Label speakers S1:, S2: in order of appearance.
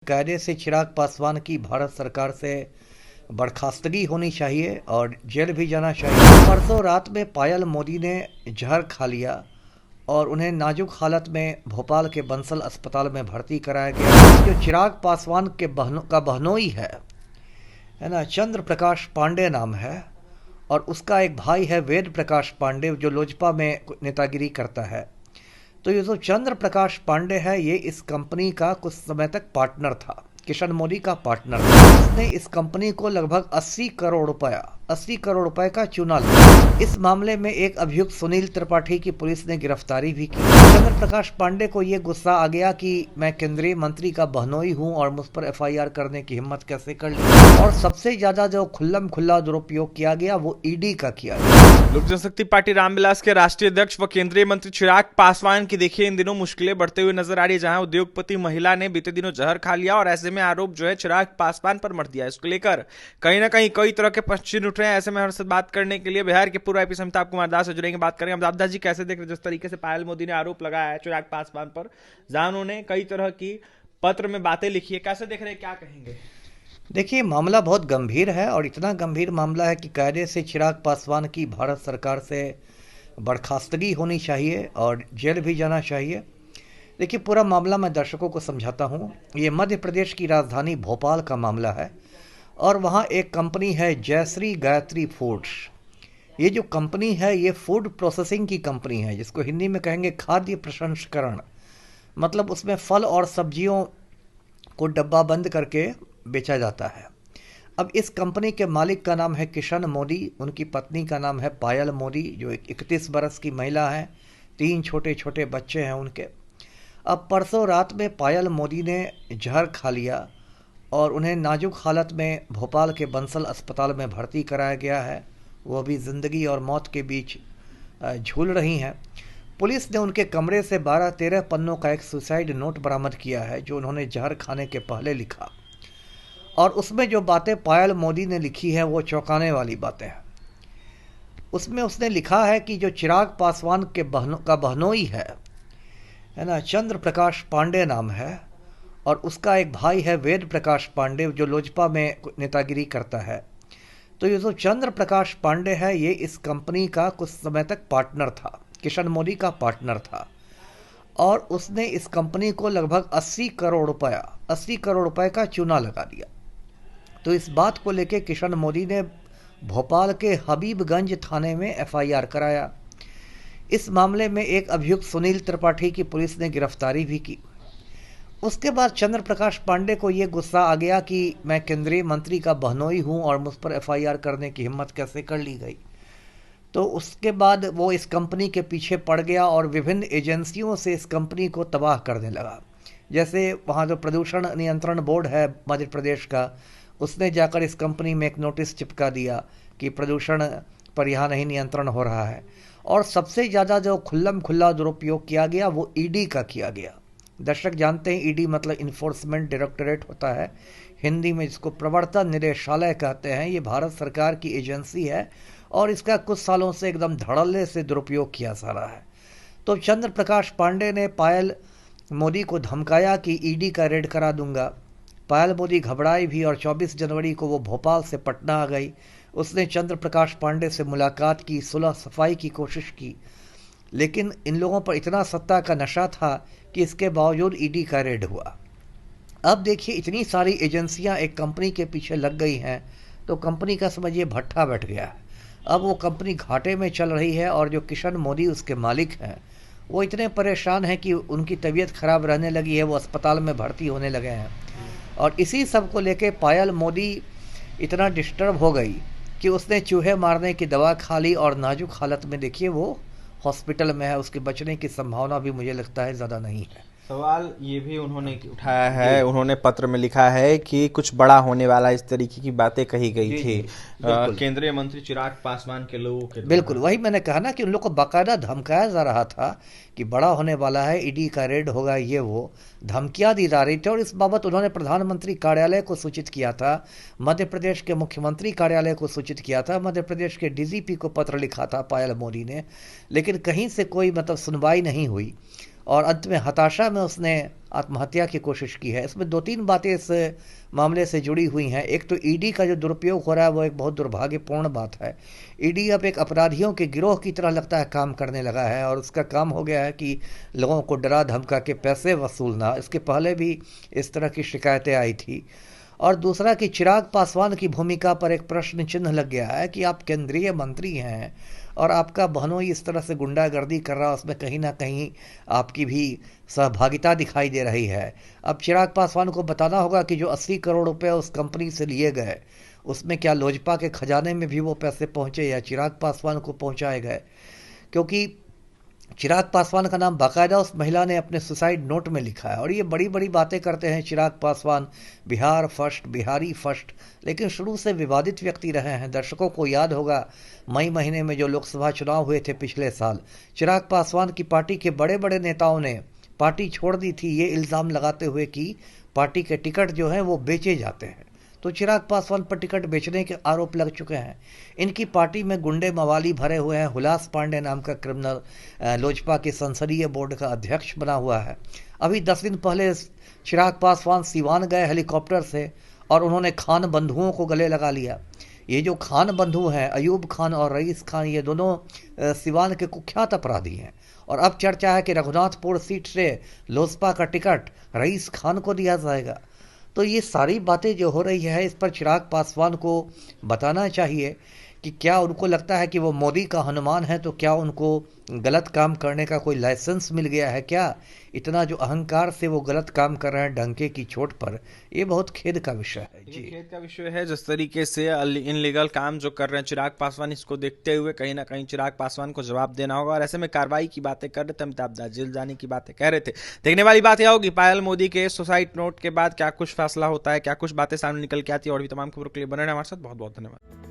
S1: कायदे से चिराग पासवान की भारत सरकार से बर्खास्तगी होनी चाहिए और जेल भी जाना चाहिए। परसों रात में पायल मोदी ने जहर खा लिया और उन्हें नाजुक हालत में भोपाल के बंसल अस्पताल में भर्ती कराया गया। जो चिराग पासवान के बहनोई है ना, चंद्र प्रकाश पांडे नाम है, और उसका एक भाई है वेद प्रकाश पांडे जो लोजपा में नेतागिरी करता है। तो ये जो चंद्र प्रकाश पांडे है, ये इस कंपनी का कुछ समय तक पार्टनर था, किशन मोदी का पार्टनर था। उसने इस कंपनी को लगभग 80 करोड़ रुपए का चूना लिया। इस मामले में एक अभियुक्त सुनील त्रिपाठी की पुलिस ने गिरफ्तारी भी की। चंद्र प्रकाश पांडे को ये गुस्सा आ गया कि मैं केंद्रीय मंत्री का बहनोई हूं और मुझ पर एफआईआर करने की हिम्मत कैसे कर ली। और सबसे ज्यादा जो खुल्लम खुल्ला दुरुपयोग किया गया वो ईडी का किया गया।
S2: लोक जनशक्ति पार्टी रामविलास के राष्ट्रीय अध्यक्ष व केंद्रीय मंत्री चिराग पासवान की देखिए इन दिनों मुश्किलें बढ़ते हुए नजर आ रही है, जहां उद्योगपति महिला ने बीते दिनों जहर खा लिया और ऐसे में आरोप जो है चिराग पासवान पर मर दिया। इसको लेकर कहीं ना कहीं कई तरह के प्रश्न उठ रहे हैं। ऐसे में हमारे साथ बात करने के लिए बिहार के पूर्व आईपीएस अमिताभ कुमार दास से जुड़ेंगे, बात करेंगे। अमिताभ दास जी, कैसे देख रहे हैं जिस तरीके से पायल मोदी ने आरोप लगाया है चिराग पासवान पर, जहां उन्होंने कई तरह की पत्र में बातें लिखी है, कैसे देख रहे हैं, क्या कहेंगे?
S1: देखिए, मामला बहुत गंभीर है और इतना गंभीर मामला है कि कायदे से चिराग पासवान की भारत सरकार से बर्खास्तगी होनी चाहिए और जेल भी जाना चाहिए। देखिए, पूरा मामला मैं दर्शकों को समझाता हूँ। ये मध्य प्रदेश की राजधानी भोपाल का मामला है और वहाँ एक कंपनी है जयश्री गायत्री फूड्स। ये जो कंपनी है ये फूड प्रोसेसिंग की कंपनी है, जिसको हिंदी में कहेंगे खाद्य प्रसंस्करण। मतलब उसमें फल और सब्जियों को डब्बा बंद करके बेचा जाता है। अब इस कंपनी के मालिक का नाम है किशन मोदी, उनकी पत्नी का नाम है पायल मोदी जो एक 31 बरस की महिला है, 3 छोटे छोटे बच्चे हैं उनके। अब परसों रात में पायल मोदी ने जहर खा लिया और उन्हें नाजुक हालत में भोपाल के बंसल अस्पताल में भर्ती कराया गया है। वो अभी ज़िंदगी और मौत के बीच झूल रही हैं। पुलिस ने उनके कमरे से 12-13 पन्नों का एक सुसाइड नोट बरामद किया है जो उन्होंने जहर खाने के पहले लिखा, और उसमें जो बातें पायल मोदी ने लिखी है वो चौंकाने वाली बातें हैं। उसमें उसने लिखा है कि जो चिराग पासवान के बहनोई है ना, चंद्र प्रकाश पांडे नाम है, और उसका एक भाई है वेद प्रकाश पांडे जो लोजपा में नेतागिरी करता है। तो ये जो चंद्र प्रकाश पांडे है, ये इस कंपनी का कुछ समय तक पार्टनर था, किशन मोदी का पार्टनर था, और उसने इस कंपनी को लगभग 80 करोड़ रुपए का चूना लगा दिया। तो इस बात को लेकर किशन मोदी ने भोपाल के हबीबगंज थाने में एफआईआर कराया। इस मामले में एक अभियुक्त सुनील त्रिपाठी की पुलिस ने गिरफ्तारी भी की। उसके बाद चंद्र प्रकाश पांडे को यह गुस्सा आ गया कि मैं केंद्रीय मंत्री का बहनोई हूं और मुझ पर एफआईआर करने की हिम्मत कैसे कर ली गई। तो उसके बाद वो इस कंपनी के पीछे पड़ गया और विभिन्न एजेंसियों से इस कंपनी को तबाह करने लगा। जैसे वहाँ जो प्रदूषण नियंत्रण बोर्ड है मध्य प्रदेश का, उसने जाकर इस कंपनी में एक नोटिस चिपका दिया कि प्रदूषण पर यहाँ नहीं नियंत्रण हो रहा है। और सबसे ज़्यादा जो खुल्लम खुल्ला दुरुपयोग किया गया वो ईडी का किया गया। दर्शक जानते हैं ईडी मतलब इन्फोर्समेंट डायरेक्टरेट होता है, हिंदी में जिसको प्रवर्तन निदेशालय कहते हैं। ये भारत सरकार की एजेंसी है और इसका कुछ सालों से एकदम धड़ल्ले से दुरुपयोग किया जा रहा है। तो चंद्र प्रकाश पांडे ने पायल मोदी को धमकाया कि ईडी का रेड करा दूंगा। पायल मोदी घबराई भी और 24 जनवरी को वो भोपाल से पटना आ गई। उसने चंद्र प्रकाश पांडे से मुलाकात की, सुलह सफाई की कोशिश की, लेकिन इन लोगों पर इतना सत्ता का नशा था कि इसके बावजूद ईडी का रेड हुआ। अब देखिए, इतनी सारी एजेंसियां एक कंपनी के पीछे लग गई हैं तो कंपनी का समझिए भट्ठा बैठ गया है। अब वो कंपनी घाटे में चल रही है और जो किशन मोदी उसके मालिक हैं वो इतने परेशान हैं कि उनकी तबीयत खराब रहने लगी है, वो अस्पताल में भर्ती होने लगे हैं। और इसी सब को लेके पायल मोदी इतना डिस्टर्ब हो गई कि उसने चूहे मारने की दवा खा ली और नाजुक हालत में देखिए वो हॉस्पिटल में है। उसके बचने की संभावना भी मुझे लगता है ज़्यादा नहीं है।
S2: सवाल ये भी उन्होंने उठाया है, उन्होंने पत्र में लिखा है कि कुछ बड़ा होने वाला इस तरीके की बातें कही गई थी केंद्रीय मंत्री चिराग पासवान के लोगों के।
S1: बिल्कुल वही मैंने कहा ना कि उन लोग को बाकायदा धमकाया जा रहा था कि बड़ा होने वाला है, ईडी का रेड होगा, ये वो धमकियां दी जा रही थी। और इस बाबत उन्होंने प्रधानमंत्री कार्यालय को सूचित किया था, मध्य प्रदेश के मुख्यमंत्री कार्यालय को सूचित किया था, मध्य प्रदेश के डीजीपी को पत्र लिखा था पायल मोदी ने, लेकिन कहीं से कोई मतलब सुनवाई नहीं हुई। और अंत में हताशा में उसने आत्महत्या की कोशिश की है। इसमें 2-3 बातें इस मामले से जुड़ी हुई हैं। एक तो ईडी का जो दुरुपयोग हो रहा है वो एक बहुत दुर्भाग्यपूर्ण बात है। ईडी अब एक अपराधियों के गिरोह की तरह लगता है काम करने लगा है और उसका काम हो गया है कि लोगों को डरा धमका के पैसे वसूलना। इसके पहले भी इस तरह की शिकायतें आई थी। और दूसरा कि चिराग पासवान की भूमिका पर एक प्रश्न चिन्ह लग गया है कि आप केंद्रीय मंत्री हैं और आपका बहनोई इस तरह से गुंडागर्दी कर रहा है, उसमें कहीं ना कहीं आपकी भी सहभागिता दिखाई दे रही है। अब चिराग पासवान को बताना होगा कि जो 80 करोड़ रुपए उस कंपनी से लिए गए उसमें क्या लोजपा के खजाने में भी वो पैसे पहुंचे या चिराग पासवान को पहुंचाए गए, क्योंकि चिराग पासवान का नाम बाकायदा उस महिला ने अपने सुसाइड नोट में लिखा है। और ये बड़ी बड़ी बातें करते हैं चिराग पासवान, बिहार फर्स्ट, बिहारी फर्स्ट, लेकिन शुरू से विवादित व्यक्ति रहे हैं। दर्शकों को याद होगा मई महीने में जो लोकसभा चुनाव हुए थे पिछले साल, चिराग पासवान की पार्टी के बड़े बड़े नेताओं ने पार्टी छोड़ दी थी ये इल्ज़ाम लगाते हुए कि पार्टी के टिकट जो हैं वो बेचे जाते हैं। तो चिराग पासवान पर टिकट बेचने के आरोप लग चुके हैं। इनकी पार्टी में गुंडे मवाली भरे हुए हैं। हुलास पांडे नाम का क्रिमिनल लोजपा के संसदीय बोर्ड का अध्यक्ष बना हुआ है। अभी 10 दिन पहले चिराग पासवान सीवान गए हेलीकॉप्टर से और उन्होंने खान बंधुओं को गले लगा लिया। ये जो खान बंधु हैं, अयूब खान और रईस खान, ये दोनों सीवान के कुख्यात अपराधी हैं। और अब चर्चा है कि रघुनाथपुर सीट से लोजपा का टिकट रईस खान को दिया जाएगा। तो ये सारी बातें जो हो रही है इस पर चिराग पासवान को बताना चाहिए कि क्या उनको लगता है कि वो मोदी का हनुमान है, तो क्या उनको गलत काम करने का कोई लाइसेंस मिल गया है क्या? इतना जो अहंकार से वो गलत काम कर रहे हैं डंके की चोट पर, ये बहुत खेद का विषय है।
S2: ये खेद का विषय है जिस तरीके से इनलीगल काम जो कर रहे हैं चिराग पासवान, इसको देखते हुए कहीं ना कहीं चिराग पासवान को जवाब देना होगा। और ऐसे में कार्रवाई की बातें कर रहे थे, अमिताभ दास जेल जाने की बातें कह रहे थे। देखने वाली बात यह होगी पायल मोदी के सुसाइड नोट के बाद क्या कुछ फैसला होता है, क्या कुछ बातें सामने निकल के आती है। और भी तमाम खबरों के लिए बने रहें हमारे साथ। बहुत बहुत धन्यवाद।